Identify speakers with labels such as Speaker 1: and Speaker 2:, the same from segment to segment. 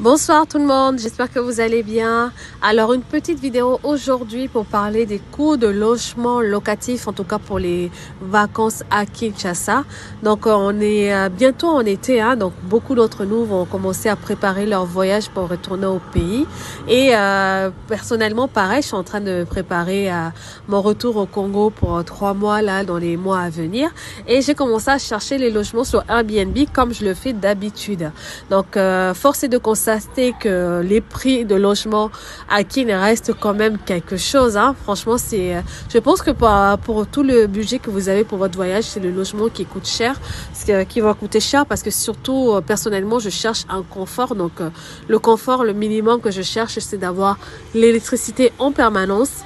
Speaker 1: Bonsoir tout le monde, j'espère que vous allez bien. Alors une petite vidéo aujourd'hui pour parler des coûts de logement locatif, en tout cas pour les vacances à Kinshasa. Donc on est bientôt en été, donc beaucoup d'entre nous vont commencer à préparer leur voyage pour retourner au pays. Et personnellement pareil, je suis en train de préparer mon retour au Congo pour 3 mois là dans les mois à venir. Et j'ai commencé à chercher les logements sur Airbnb comme je le fais d'habitude. Donc force est de constater que les prix de logement à Kin restent quand même quelque chose. Franchement, je pense que pour tout le budget que vous avez pour votre voyage, c'est le logement qui coûte cher, qui va coûter cher parce que surtout, personnellement, je cherche un confort. Donc, le confort, le minimum que je cherche, c'est d'avoir l'électricité en permanence,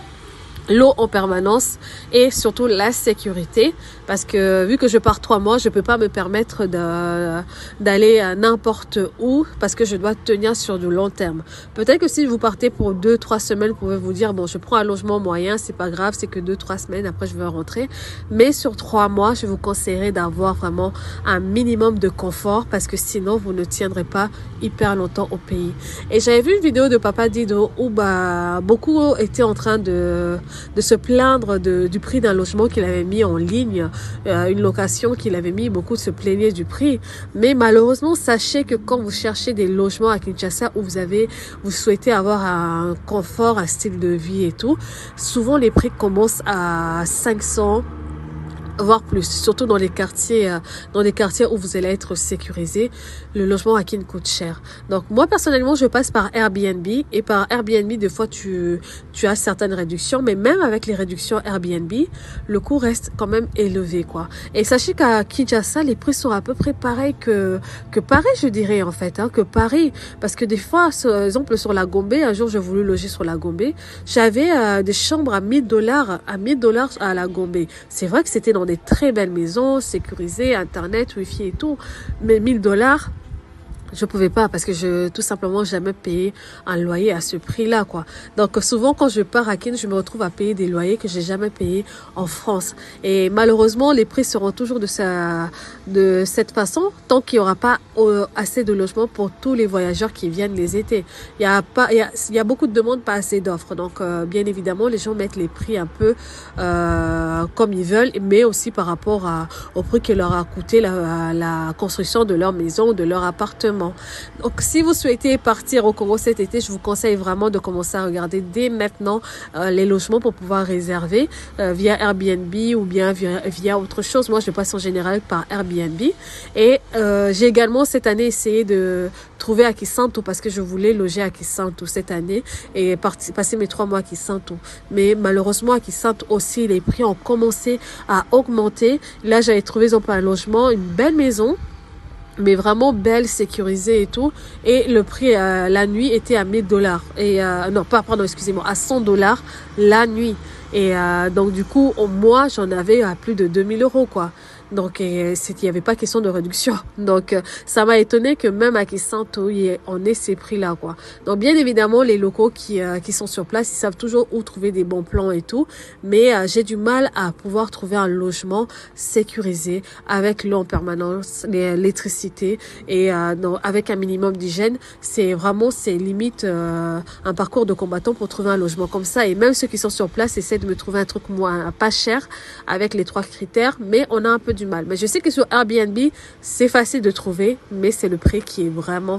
Speaker 1: l'eau en permanence et surtout la sécurité, parce que vu que je pars 3 mois, je peux pas me permettre d'aller n'importe où parce que je dois tenir sur du long terme. Peut-être que si vous partez pour 2-3 semaines, vous pouvez vous dire bon, je prends un logement moyen, c'est pas grave, c'est que 2-3 semaines, après je vais rentrer. Mais sur 3 mois, je vous conseillerais d'avoir vraiment un minimum de confort parce que sinon vous ne tiendrez pas hyper longtemps au pays. Et j'avais vu une vidéo de Papa Dido où beaucoup étaient en train de se plaindre du prix d'un logement qu'il avait mis en ligne, une location qu'il avait mis, beaucoup se plaignaient du prix. Mais malheureusement, sachez que quand vous cherchez des logements à Kinshasa où vous souhaitez avoir un confort, un style de vie et tout, souvent les prix commencent à 500 voire plus, surtout dans les quartiers où vous allez être sécurisé, le logement à Kin coûte cher. Donc moi personnellement, je passe par Airbnb et par Airbnb des fois tu as certaines réductions, mais même avec les réductions Airbnb, le coût reste quand même élevé quoi. Et sachez qu'à Kinshasa, les prix sont à peu près pareils que Paris, je dirais en fait, que Paris, parce que des fois, par exemple sur la Gombe, un jour j'ai voulu loger sur la Gombe, j'avais des chambres à $1000 à la Gombe. C'est vrai que c'était dans des très belles maisons, sécurisées, internet, wifi et tout, mais $1000, je pouvais pas parce que je tout simplement jamais payé un loyer à ce prix-là quoi. Donc souvent quand je pars à Kin, je me retrouve à payer des loyers que j'ai jamais payés en France. Et malheureusement, les prix seront toujours de cette façon tant qu'il y aura pas assez de logements pour tous les voyageurs qui viennent les étés. Il y a beaucoup de demandes, pas assez d'offres. Donc bien évidemment, les gens mettent les prix un peu comme ils veulent, mais aussi par rapport au prix que leur a coûté la construction de leur maison, de leur appartement. Donc, si vous souhaitez partir au Congo cet été, je vous conseille vraiment de commencer à regarder dès maintenant les logements pour pouvoir réserver via Airbnb ou bien via autre chose. Moi, je passe en général par Airbnb. Et j'ai également cette année essayé de trouver à Kisantu parce que je voulais loger à Kisantu cette année et passer mes 3 mois à Kisantu. Mais malheureusement, à Kisantu aussi, les prix ont commencé à augmenter. Là, j'avais trouvé un logement, une belle maison, mais vraiment belle, sécurisée et tout. Et le prix la nuit était à $1000. Et excusez-moi, à $100 la nuit. Et donc du coup, au mois, j'en avais à plus de 2000 € quoi. Donc il n'y avait pas question de réduction. Donc ça m'a étonné que même à Kisantu, on ait ces prix-là quoi. Donc bien évidemment, les locaux qui sont sur place, ils savent toujours où trouver des bons plans et tout. Mais j'ai du mal à pouvoir trouver un logement sécurisé avec l'eau en permanence, l'électricité et avec un minimum d'hygiène. C'est limite un parcours de combattant pour trouver un logement comme ça. Et même ceux qui sont sur place essaient de me trouver un truc pas cher avec les 3 critères, mais on a un peu du mal. Mais je sais que sur Airbnb, c'est facile de trouver, mais c'est le prix qui est vraiment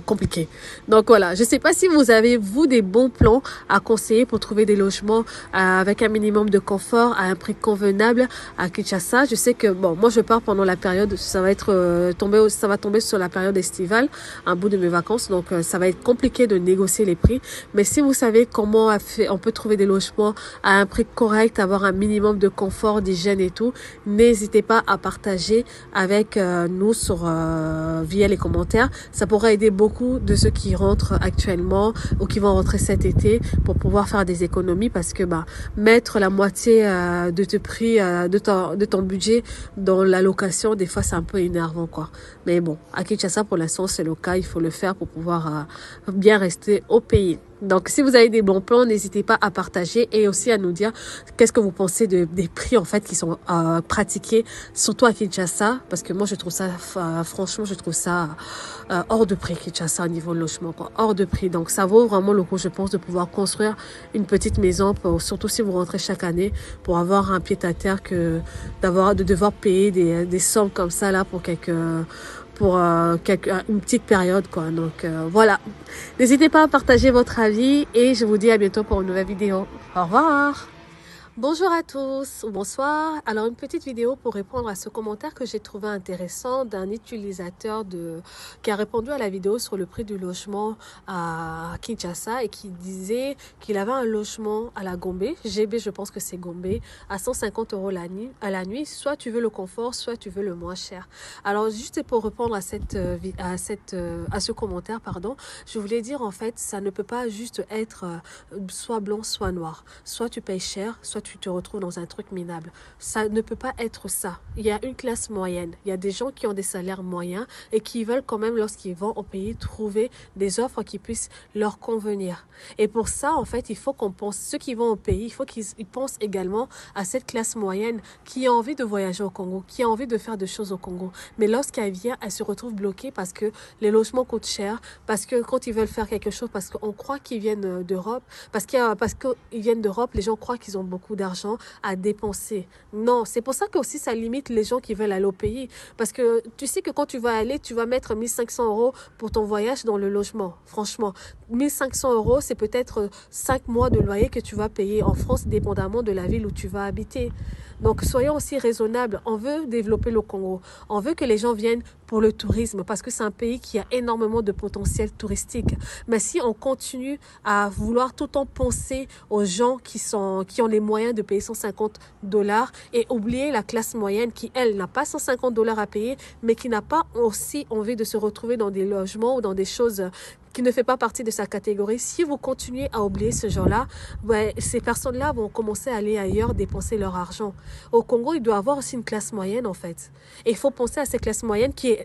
Speaker 1: compliqué. Donc voilà, je sais pas si vous avez des bons plans à conseiller pour trouver des logements avec un minimum de confort à un prix convenable à Kinshasa. Je sais que moi je pars pendant la période, ça va tomber sur la période estivale, un bout de mes vacances, donc ça va être compliqué de négocier les prix. Mais si vous savez comment on peut trouver des logements à un prix correct, avoir un minimum de confort, d'hygiène et tout, n'hésitez pas à partager avec nous via les commentaires. Ça pourra aider beaucoup de ceux qui rentrent actuellement ou qui vont rentrer cet été pour pouvoir faire des économies parce que mettre la moitié de ton budget dans la location, des fois c'est un peu énervant quoi. Mais bon, à Kinshasa pour l'instant c'est le cas, il faut le faire pour pouvoir bien rester au pays. Donc, si vous avez des bons plans, n'hésitez pas à partager et aussi à nous dire qu'est-ce que vous pensez des prix en fait qui sont pratiqués, surtout à Kinshasa, parce que moi je trouve ça, franchement, je trouve ça hors de prix Kinshasa au niveau logement, quoi, hors de prix. Donc, ça vaut vraiment le coup, je pense, de pouvoir construire une petite maison, surtout si vous rentrez chaque année, pour avoir un pied-à-terre que de devoir payer des sommes comme ça là pour une petite période, quoi. Donc voilà, n'hésitez pas à partager votre avis et je vous dis à bientôt pour une nouvelle vidéo. Au revoir. Bonjour à tous, bonsoir. Alors une petite vidéo pour répondre à ce commentaire que j'ai trouvé intéressant d'un utilisateur qui a répondu à la vidéo sur le prix du logement à Kinshasa et qui disait qu'il avait un logement à la Gombe, GB je pense que c'est Gombe, à 150 € à la nuit. Soit tu veux le confort, soit tu veux le moins cher. Alors juste pour répondre à ce commentaire, pardon, je voulais dire en fait ça ne peut pas juste être soit blanc soit noir. Soit tu payes cher, soit tu te retrouves dans un truc minable. Ça ne peut pas être ça. Il y a une classe moyenne. Il y a des gens qui ont des salaires moyens et qui veulent quand même, lorsqu'ils vont au pays, trouver des offres qui puissent leur convenir. Et pour ça, en fait, il faut qu'on pense, ceux qui vont au pays, il faut qu'ils pensent également à cette classe moyenne qui a envie de voyager au Congo, qui a envie de faire des choses au Congo. Mais lorsqu'elle vient, elle se retrouve bloquée parce que les logements coûtent cher, parce que quand ils veulent faire quelque chose, parce qu'on croit qu'ils viennent d'Europe, parce qu'ils viennent d'Europe, les gens croient qu'ils ont beaucoup d'argent à dépenser. Non, c'est pour ça que aussi ça limite les gens qui veulent aller au pays. Parce que tu sais que quand tu vas aller, tu vas mettre 1 500 € pour ton voyage dans le logement. Franchement, 1 500 €, c'est peut-être 5 mois de loyer que tu vas payer en France, dépendamment de la ville où tu vas habiter. Donc, soyons aussi raisonnables. On veut développer le Congo. On veut que les gens viennent pour le tourisme parce que c'est un pays qui a énormément de potentiel touristique. Mais si on continue à vouloir tout le temps penser aux gens qui ont les moyens de payer 150 $ et oublier la classe moyenne qui, elle, n'a pas 150 $ à payer, mais qui n'a pas aussi envie de se retrouver dans des logements ou dans des choses qui ne fait pas partie de sa catégorie, si vous continuez à oublier ce genre-là, ces personnes-là vont commencer à aller ailleurs dépenser leur argent. Au Congo, il doit y avoir aussi une classe moyenne, en fait. Et il faut penser à cette classe moyenne qui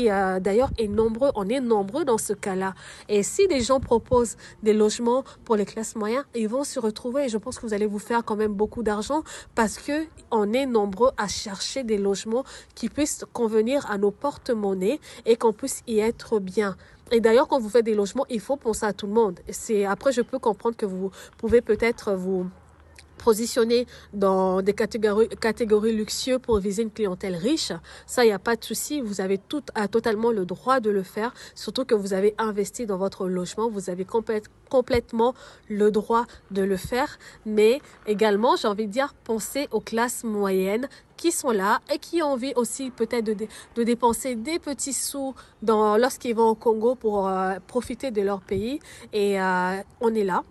Speaker 1: d'ailleurs, est nombreux. On est nombreux dans ce cas-là. Et si les gens proposent des logements pour les classes moyennes, ils vont se retrouver. Et je pense que vous allez vous faire quand même beaucoup d'argent parce que on est nombreux à chercher des logements qui puissent convenir à nos porte-monnaies et qu'on puisse y être bien. Et d'ailleurs, quand vous faites des logements, il faut penser à tout le monde. Après, je peux comprendre que vous pouvez peut-être vous positionner dans des catégories luxueuses pour viser une clientèle riche. Ça, il n'y a pas de souci. Vous avez totalement le droit de le faire, surtout que vous avez investi dans votre logement. Vous avez complètement le droit de le faire. Mais également, j'ai envie de dire, pensez aux classes moyennes qui sont là et qui ont envie aussi peut-être de dépenser des petits sous lorsqu'ils vont au Congo pour profiter de leur pays. Et on est là.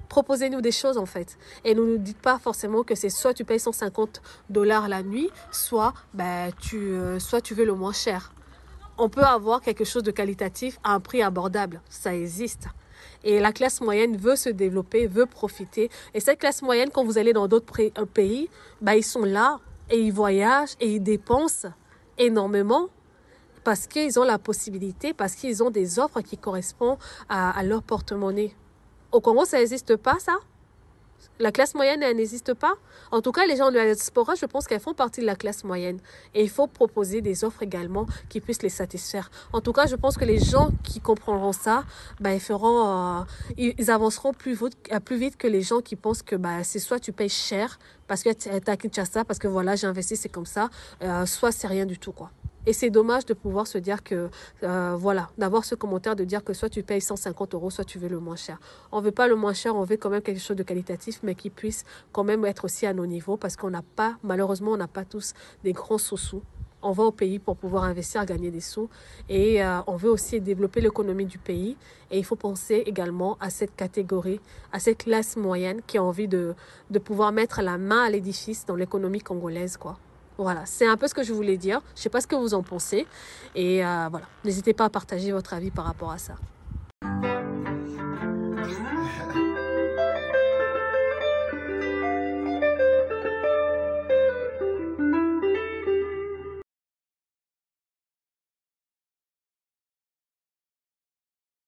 Speaker 1: Proposez-nous des choses en fait. Et ne nous dites pas forcément que c'est soit tu payes 150 $ la nuit, soit tu veux le moins cher. On peut avoir quelque chose de qualitatif à un prix abordable. Ça existe. Et la classe moyenne veut se développer, veut profiter. Et cette classe moyenne, quand vous allez dans d'autres pays, ils sont là et ils voyagent et ils dépensent énormément parce qu'ils ont la possibilité, parce qu'ils ont des offres qui correspondent à leur porte-monnaie. Au Congo, ça n'existe pas, ça? La classe moyenne, elle n'existe pas? En tout cas, les gens de la diaspora, je pense qu'elles font partie de la classe moyenne. Et il faut proposer des offres également qui puissent les satisfaire. En tout cas, je pense que les gens qui comprendront ça, ils avanceront plus vite que les gens qui pensent que c'est soit tu payes cher parce que tu as Kinshasa, parce que voilà, j'ai investi, c'est comme ça, soit c'est rien du tout, quoi. Et c'est dommage de pouvoir se dire que, d'avoir ce commentaire de dire que soit tu payes 150 €, soit tu veux le moins cher. On ne veut pas le moins cher, on veut quand même quelque chose de qualitatif, mais qui puisse quand même être aussi à nos niveaux, parce malheureusement, on n'a pas tous des grands sous-sous. On va au pays pour pouvoir investir, gagner des sous. Et on veut aussi développer l'économie du pays. Et il faut penser également à cette catégorie, à cette classe moyenne qui a envie de pouvoir mettre la main à l'édifice dans l'économie congolaise, quoi. Voilà, c'est un peu ce que je voulais dire. Je ne sais pas ce que vous en pensez. Et voilà, n'hésitez pas à partager votre avis par rapport à ça.